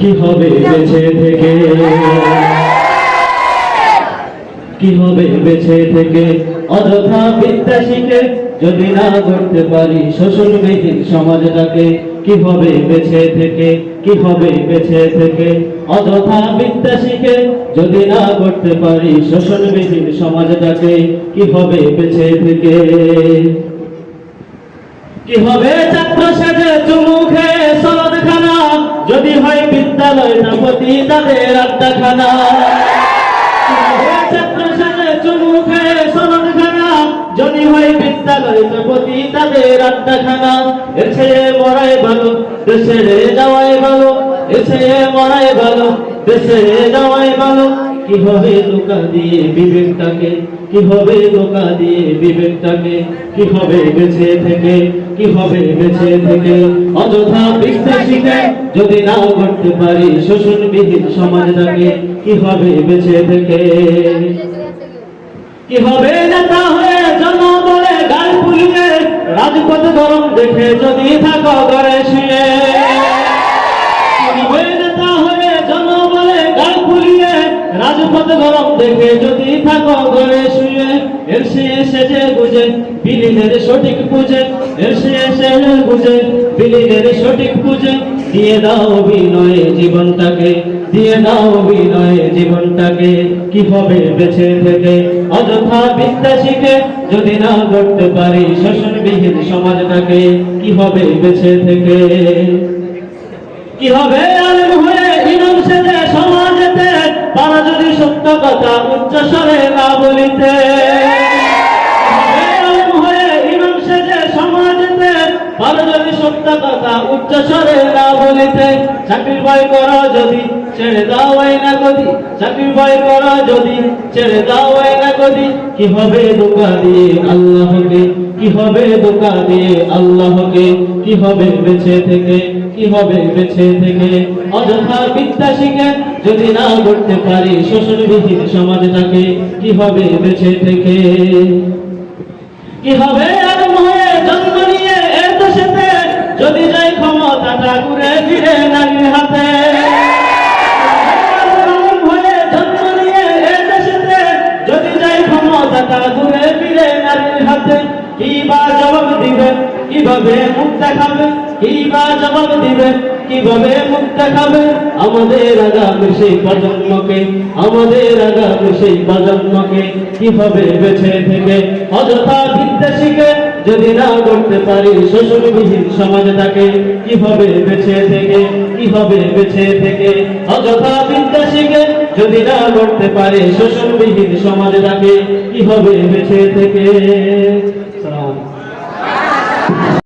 কি হবে বেঁচে থেকে, কি হবে বেঁচে থেকে অযথা বিদ্যা শিখে যদি না করতে পারি শোষণবিহীন সমাজটাকে। কি হবে বেঁচে থেকে, কি হবে বেঁচে থেকে অযথা বিদ্যা শিখে যদি না করতে পারি শোষণবিহীন সমাজটাকে। কি হবে বেঁচে থেকে, কি হবে ছাত্র সেজে চুমু খেয়ে সনদখানা যদি হয় বিদ্যালয়টা প্রতি তাদের আড্ডাখানা। ছাত্র সেজে চুমু খেয়ে সনদখানা যদি হয় বিদ্যালয়টা প্রতি তাদের আড্ডাখানা। এর চেয়ে মরাই ভালো দেশে যাওয়াই ভালো, এর চেয়ে মরাই ভালো দেশে যাওয়াই ভালো। কি হবে ধোঁকা দিয়ে বিবেকটাকে, কি হবে ধোঁকা দিয়ে বিবেকটাকে। কি হবে বেঁচে থেকে, কি হবে বেঁচে থেকে অযথা বিদ্যা শিখে যদি না করতে পারি শোষণবিহীন সমাজটাকে। কি হবে বেঁচে থেকে, কি হবে নেতা হয়ে জনবলে গাল ফুলিয়ে রাজপথ গরম দেখে যদি থাকো ঘরে শুয়ে। নেতা হয়ে জনবলে গাল ফুলিয়ে রাজপথ গরম দেখে যদি থাকো ঘরে শুয়ে। এর সেজে বুঝে বিলীনের সঠিক বুঝে, এর সেজে বুঝে বিলীনের সঠিক বুঝে দিয়ে দাও বিনয়ে জীবনটাকে, দিয়ে দাও বিনয়ে জীবনটাকে। কি হবে বেঁচে থেকে অযথা বিদ্যা শিখে যদি না করতে পারি শোষণবিহীন সমাজটাকে। কি হবে বেঁচে থেকে, কি হবে আলেম হয়ে ইমাম সেজে সমাজেতে তারা যদি সত্য কথা উচ্চ স্বরে না বলিতে। আলেম হয়ে ইমাম সেজে সমাজেতে তারা যদি সত্য কথা উচ্চ স্বরে না বলিতে। চাকরির ভয় করো যদি ছেড়ে দাও আইনা গদি, চাকরির ভয় করো যদি ছেড়ে দাও আইনা গদি। কি হবে ধোঁকা দিয়ে আল্লাহকে, কি হবে ধোঁকা দিয়ে আল্লাহকে। কি হবে বেঁচে থেকে, কি হবে বেঁচে থেকে অযথা বিদ্যা শিখে যদি না করতে পারি শোষণবিহীন সমাজটাকে। কি হবে বেঁচে থেকে, কি হবে আলেম হয়ে জন্ম নিয়ে এর দেশেতে যদি যাই ক্ষমতাটা ঘুরে ফিরে নারীর হাতে। আলেম হয়ে জন্ম নিয়ে এর দেশেতে যদি যাই ক্ষমতাটা ঘুরে ফিরে নারীর হাতে। কি বা জবাব দিবে, কিভাবে মুখ দেখাবে, কি বা জবাব দিবে, কিভাবে মুখ দেখাবে আমাদের আগামী সেই প্রজন্মকে, আমাদের আগামী সেই প্রজন্মকে। কি হবে বেঁচে থেকে অযথা বিদ্যা শিখে যদি না করতে পারি শোষণবিহীন সমাজটাকে। কি হবে বেঁচে থেকে, কি হবে বেঁচে থেকে অযথা বিদ্যা শিখে যদি না করতে পারি শোষণবিহীন সমাজটাকে। কি হবে বেঁচে থেকে।